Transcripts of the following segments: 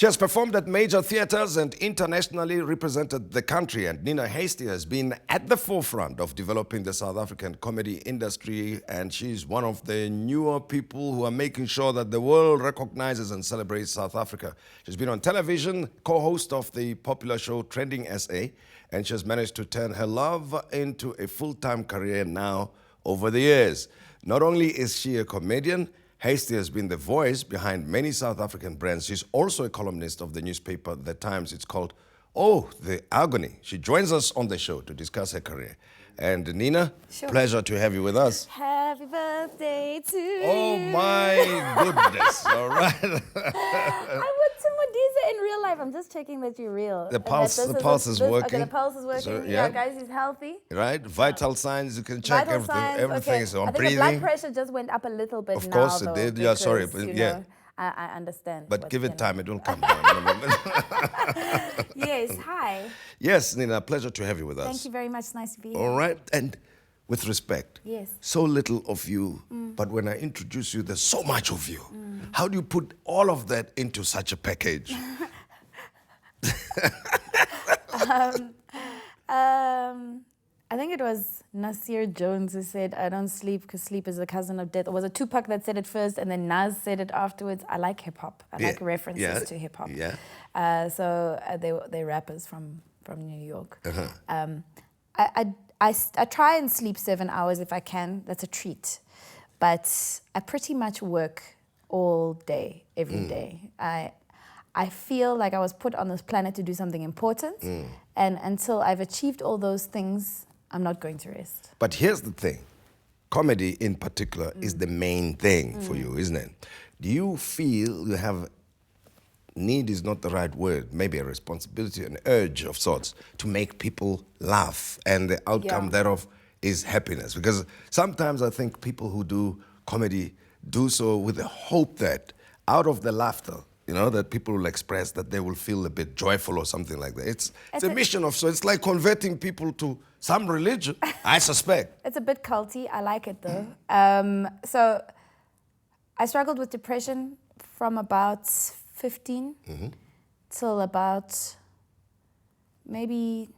She has performed at major theaters and internationally represented the country. And Nina Hastie has been at the forefront of developing the South African comedy industry. And she's one of the newer people who are making sure that the world recognizes and celebrates South Africa. She's been on television, co-host of the popular show Trending SA. And she has managed to turn her love into a full-time career now over the years. Not only is she a comedian, Hastie has been the voice behind many South African brands. She's also a columnist of the newspaper The Times. It's called Oh, the Agony. She joins us on the show to discuss her career. And Nina, pleasure to have you with us. Happy birthday to you. Oh my goodness, all right. I'm with Tim Modise in real life. I'm just checking that you're real. The pulse is working. Okay, the pulse is working. So, yeah, guys, he's healthy. Right, vital signs, you can check Vital signs, everything okay. is on I think breathing. the blood pressure just went up a little bit now. Of course it did, yeah, sorry, because, but you yeah. know, I understand. But give it time, it will come down in a moment. Yes, hi. Yes, Nina, pleasure to have you with us. Thank you very much. Nice to be here. All right, and with respect, Yes. so little of you, but when I introduce you, there's so much of you. How do you put all of that into such a package? I think it was Nasir Jones who said, I don't sleep because sleep is the cousin of death. Or was it Tupac that said it first and then Nas said it afterwards? I like hip-hop. I like references to hip-hop. Yeah. They're rappers from New York. I try and sleep 7 hours if I can. That's a treat. But I pretty much work all day, every day. I feel like I was put on this planet to do something important. And until I've achieved all those things, I'm not going to rest. But here's the thing. Comedy in particular is the main thing for you, isn't it? Do you feel you have, need is not the right word, maybe a responsibility, an urge of sorts to make people laugh, and the outcome thereof is happiness? Because sometimes I think people who do comedy do so with the hope that out of the laughter, you know, that people will express that they will feel a bit joyful or something like that. It's a mission of, so it's like converting people to some religion, I suspect. It's a bit culty. I like it though. So I struggled with depression from about 15 till about maybe,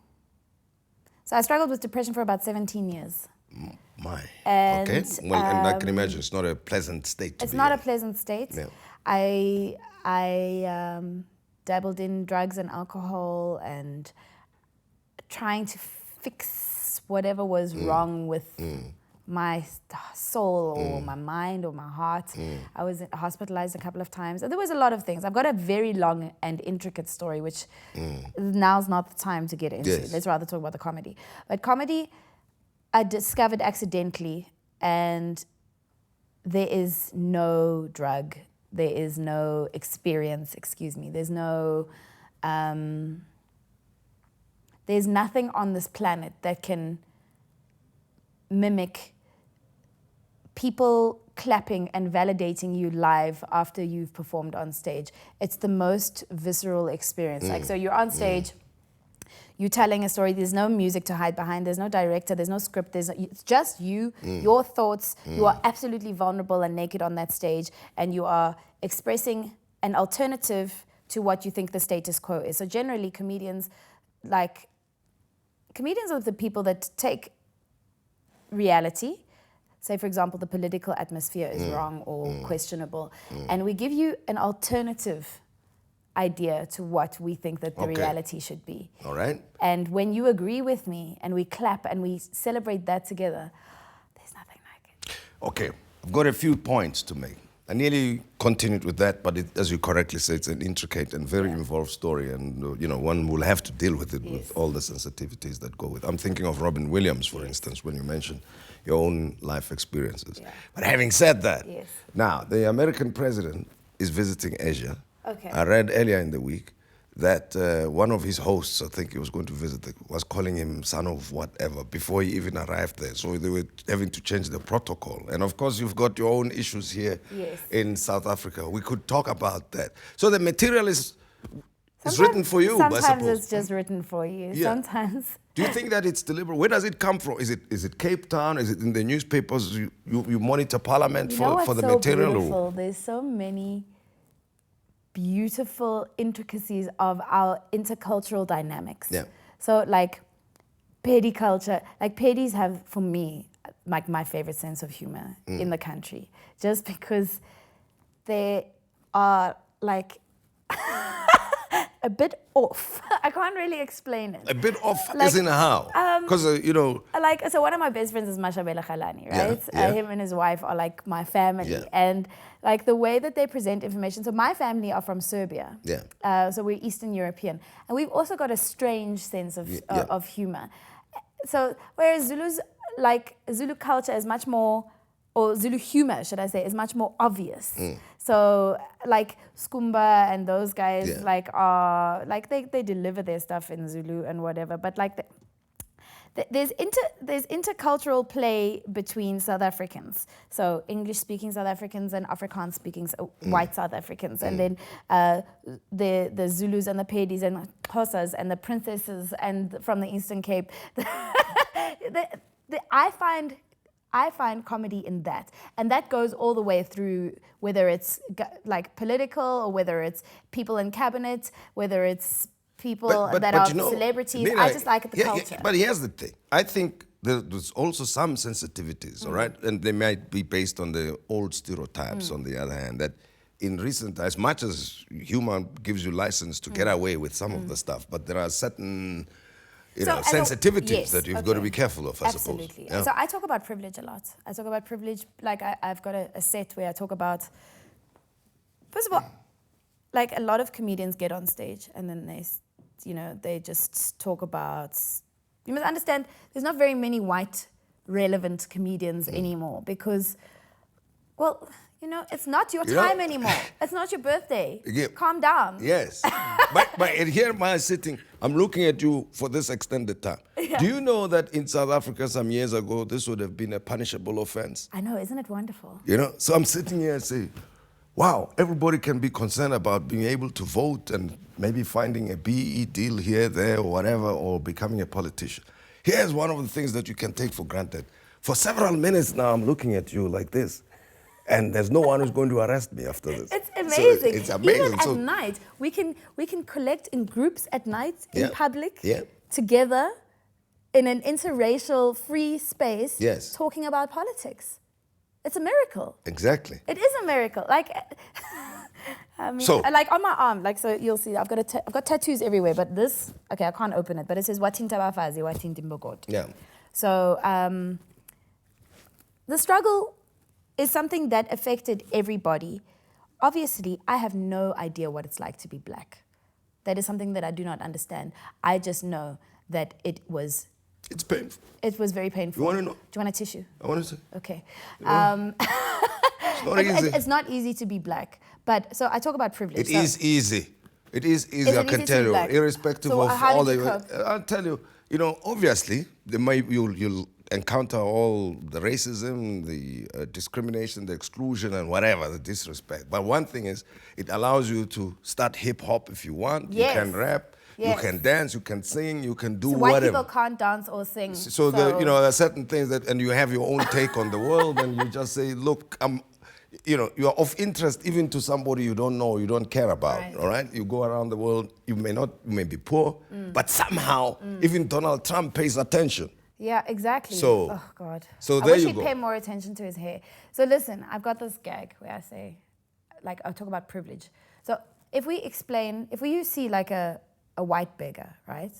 so I struggled with depression for about 17 years. My, and, okay. Well, and I can imagine it's not a pleasant state to be in. It's not a pleasant state. Yeah. I dabbled in drugs and alcohol and trying to fix whatever was wrong with my soul or my mind or my heart. I was hospitalized a couple of times. There was a lot of things. I've got a very long and intricate story, which now's not the time to get into. Yes. Let's rather talk about the comedy. But comedy, I discovered accidentally, and there is no drug, there is no experience, there's no, there's nothing on this planet that can mimic people clapping and validating you live after you've performed on stage. It's the most visceral experience. Like, so you're on stage, you're telling a story, there's no music to hide behind, there's no director, there's no script, it's just you, your thoughts, you are absolutely vulnerable and naked on that stage, and you are expressing an alternative to what you think the status quo is. So generally comedians are the people that take reality, say for example the political atmosphere is wrong or questionable, and we give you an alternative idea to what we think that the reality should be. All right. And when you agree with me and we clap and we celebrate that together, there's nothing like it. Okay, I've got a few points to make. I nearly continued with that, but as you correctly said, it's an intricate and very involved story, and you know, one will have to deal with it with all the sensitivities that go with it. I'm thinking of Robin Williams, for instance, when you mentioned your own life experiences. But having said that, now the American president is visiting Asia. I read earlier in the week that one of his hosts, I think he was going to visit, was calling him son of whatever before he even arrived there. So they were having to change the protocol. And of course, you've got your own issues here in South Africa. We could talk about that. So the material is written for you, I suppose. Sometimes it's just written for you. Sometimes. Do you think that it's deliberate? Where does it come from? Is it Cape Town? Is it in the newspapers? You monitor Parliament for the material? Beautiful? There's so many beautiful intricacies of our intercultural dynamics. Yeah. So like Pedi culture, like Pedis have, for me, like my favorite sense of humor in the country, just because they are like a bit off. I can't really explain it. A bit off Like, as in how? Because, Like, so one of my best friends is Mashabela Khalani, right? Yeah. Him and his wife are like my family. Yeah. And like the way that they present information. So my family are from Serbia. Yeah. So we're Eastern European. And we've also got a strange sense of humor. So whereas Zulu culture is much more, or Zulu humor, should I say, is much more obvious. So like Skumba and those guys are like they deliver their stuff in Zulu and whatever, but like there's intercultural play between South Africans. So English speaking South Africans and Afrikaans speaking white South Africans, and then the Zulus and the Pedis and Xhosas and the princesses and from the Eastern Cape. I find comedy in that. And that goes all the way through, whether it's like political or whether it's people in cabinet, whether it's people that are celebrities. I just like the culture. But here's the thing. I think there's also some sensitivities, all right? And they might be based on the old stereotypes, on the other hand, that in recent, as much as humor gives you license to get away with some of the stuff, but there are certain sensitivities that you've got to be careful of, I suppose. Absolutely. Yeah. So I talk about privilege a lot. I talk about privilege, like I've got a set where I talk about, first of all, like a lot of comedians get on stage and then they just talk about, you must understand, there's not very many white relevant comedians anymore because, well, it's not your time anymore. It's not your birthday. Calm down. Yes. but here am I sitting. I'm looking at you for this extended time. Yeah. Do you know that in South Africa some years ago, this would have been a punishable offense? I know. Isn't it wonderful? So I'm sitting here and say, wow, everybody can be concerned about being able to vote and maybe finding a BE deal here, there, or whatever, or becoming a politician. Here's one of the things that you can take for granted. For several minutes now, I'm looking at you like this. And there's no one who's going to arrest me after this. It's amazing. So it's amazing. Even at night, we can collect in groups at night in public Yeah. together in an interracial free space talking about politics. It's a miracle. Exactly. It is a miracle. Like, like on my arm, like, so you'll see, I've got tattoos everywhere, but this, okay, I can't open it, but it says Watinta Bafazi, Watinta Mbogod. Yeah. So the struggle is something that affected everybody. Obviously, I have no idea what it's like to be black. That is something that I do not understand. I just know that it was... It's painful. It was very painful. You want to know? Do you want a tissue? I want to say. Okay. It's not easy. It's not easy to be black. But, so I talk about privilege. It is easy. It is easy, I can tell you. Irrespective of all the... I'll tell you, obviously, you'll encounter all the racism, the discrimination, the exclusion, and whatever, the disrespect. But one thing is, it allows you to start hip-hop if you want. Yes. You can rap, you can dance, you can sing, you can do so whatever. White people can't dance or sing. So there are certain things that, and you have your own take on the world, and you just say, look, you are of interest even to somebody you don't know, you don't care about, right. All right? You go around the world, you may be poor, but somehow even Donald Trump pays attention. Yeah, exactly. So, oh, God. So I there wish you he'd go. pay more attention to his hair. So listen, I've got this gag where I say, like, I'll talk about privilege. So if you see like a white beggar, right?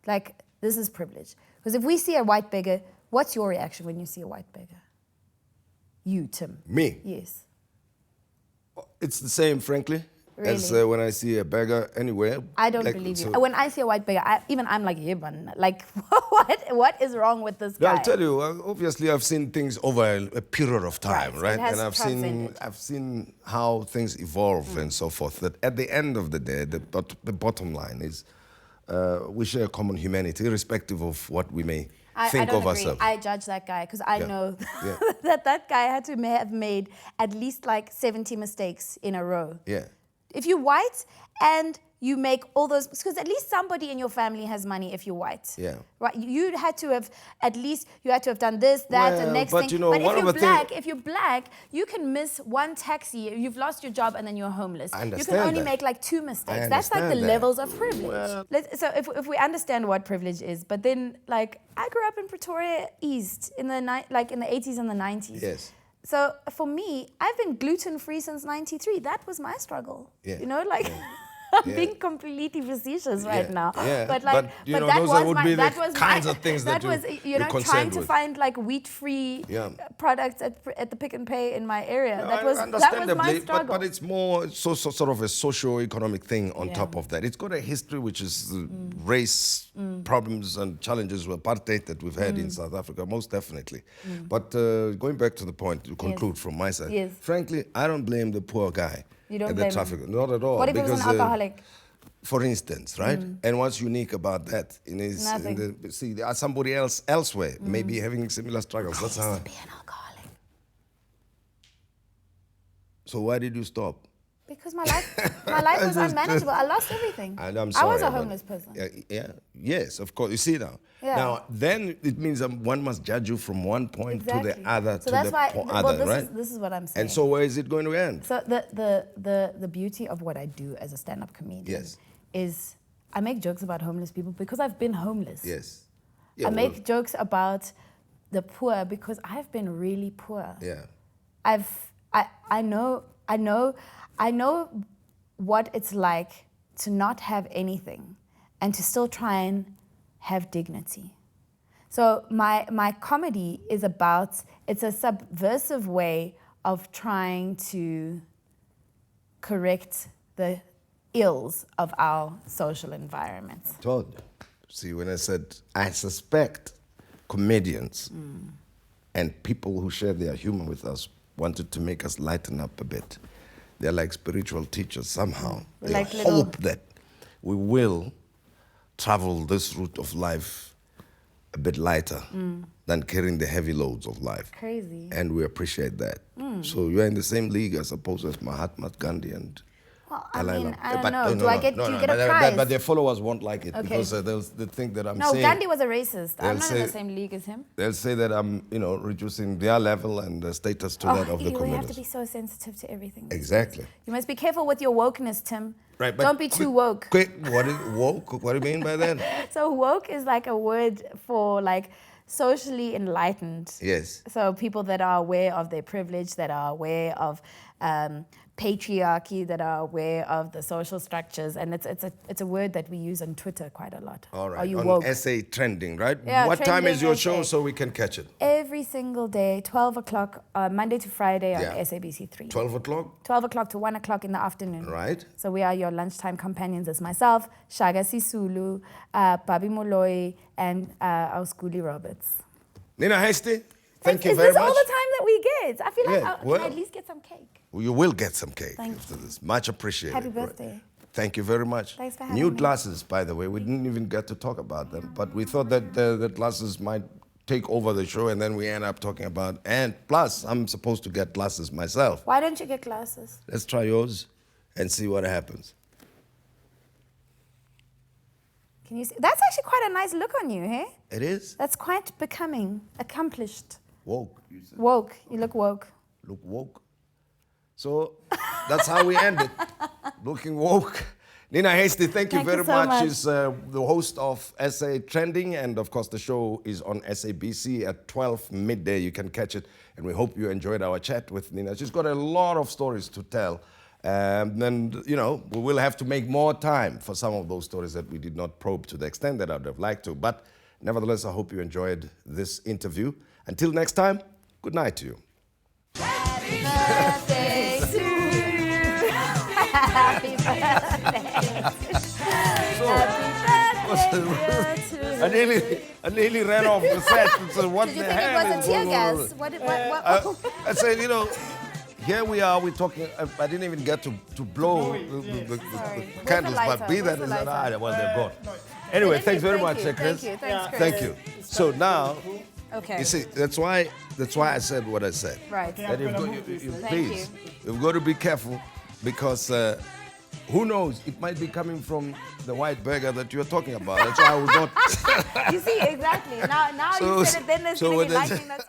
Like, this is privilege. Because if we see a white beggar, what's your reaction when you see a white beggar? You, Tim. Me? Yes. It's the same, frankly, really? as when I see a beggar anywhere. I don't believe you. When I see a white beggar, I'm like, yeah, man. Like, what is wrong with this guy? I'll tell you, obviously I've seen things over a period of time, right? And I've seen how things evolve and so forth. That at the end of the day, the bottom line is we share common humanity, irrespective of what we may think I don't of agree. ourselves. I judge that guy because I know that guy had to have made at least like 70 mistakes in a row. Yeah. If you're white and you make all those, because at least somebody in your family has money if you're white. Yeah. Right? You had to have, at least, you had to have done this, that, and next thing. You know, but if you're thing, black, you can miss one taxi, you've lost your job, and then you're homeless. I understand you can only that. make like 2 mistakes. That's like the levels of privilege. Well, So if we understand what privilege is, but then like I grew up in Pretoria East in the in the 80s and the 90s. Yes. So for me, I've been gluten-free since '93. That was my struggle. Yeah. You know, like I'm being completely facetious right now. Yeah. But like, you know, that those was would my, be that the was kinds my, of things that that was, you know, you're trying to with. find like wheat-free products at the Pick and Pay in my area. No, that was my struggle. but it's more sort of a socio-economic thing on top of that. It's got a history which is race problems and challenges with apartheid that we've had in South Africa, most definitely. But going back to the point to conclude from my side, frankly, I don't blame the poor guy. You don't at blame the traffic, him? not at all. What if he was an alcoholic? For instance, right? And what's unique about that is there are somebody else elsewhere, maybe having similar struggles. That's how. Be an alcoholic. So why did you stop? Because my life was unmanageable. I lost everything. And I'm sorry. I was a homeless person. Yes, of course. You see now. Yeah. Now, then it means one must judge you from one point to the other so that's why, right? This is what I'm saying. And so where is it going to end? So the beauty of what I do as a stand-up comedian is I make jokes about homeless people because I've been homeless. Yes. I make jokes about the poor because I've been really poor. Yeah. I know what it's like to not have anything and to still try and have dignity. So my comedy is it's a subversive way of trying to correct the ills of our social environment. Todd, see, when I said I suspect comedians and people who share their humor with us wanted to make us lighten up a bit. They're like spiritual teachers somehow. They Like hope that we will travel this route of life a bit lighter than carrying the heavy loads of life. Crazy. And we appreciate that. So you're in the same league, I suppose, as Mahatma Gandhi and Well, I mean, I But don't know. Do you get a prize? But their followers won't like it because they think that I'm saying... No, Gandhi was a racist. I'm not in the say- same league as him. They'll say that I'm, reducing their level and the status to that of the You have to comedians. be so sensitive to everything. Exactly. You must be careful with your wokeness, Tim. Right, but Don't be too woke. Quick, what is woke? What do you mean by that? So woke is like a word for like socially enlightened. Yes. So people that are aware of their privilege, that are aware of patriarchy, that are aware of the social structures, and it's a word that we use on Twitter quite a lot. All right. Are you on woke? Essay Trending, right? Yeah, what time is Trending your essay. show so we can catch it? Every single day, 12 o'clock, Monday to Friday on SABC 3. 12 o'clock? 12 o'clock to 1 o'clock in the afternoon. Right. So we are your lunchtime companions as myself, Shaga Sisulu, Babi Moloi, and our Schoolie Roberts. Nina Hasty, thank you very Is this much. all the time that we get? I feel like Yeah, can I at least get some cake? You will get some cake Thank after this. Much appreciated. Happy birthday. Thank you very much. Thanks for having New me. glasses, by the way. We didn't even get to talk about them, but we thought that the glasses might take over the show, and then we end up talking about... And plus, I'm supposed to get glasses myself. Why don't you get glasses? Let's try yours and see what happens. Can you see? That's actually quite a nice look on you, hey? It is? That's quite becoming, accomplished. Woke. You said. Woke. You look woke. Look woke. So that's how we end it. Looking woke. Nina Hasty, thank you Thank you very so much. much. She's the host of Essay Trending, and of course the show is on SABC at 12 midday. You can catch it, and we hope you enjoyed our chat with Nina. She's got a lot of stories to tell. And, we will have to make more time for some of those stories that we did not probe to the extent that I would have liked to. But nevertheless, I hope you enjoyed this interview. Until next time, good night to you. Happy birthday to you. Happy birthday. I nearly ran off the set and said, what Did you the think it hell was is a tear going on? gas? What? I said, here we are, we're talking, I didn't even get to blow the candles, but be that as it might, well, they're gone. Anyway, thanks very much, Chris. Thank you. Thanks, Chris. Thank you. So now, Okay. you see, that's why I said what I said. Right. That you've got to be careful because who knows? It might be coming from the white burger that you're talking about. That's why I was not. You see, exactly. Now you said it, then there's going to be lightning that's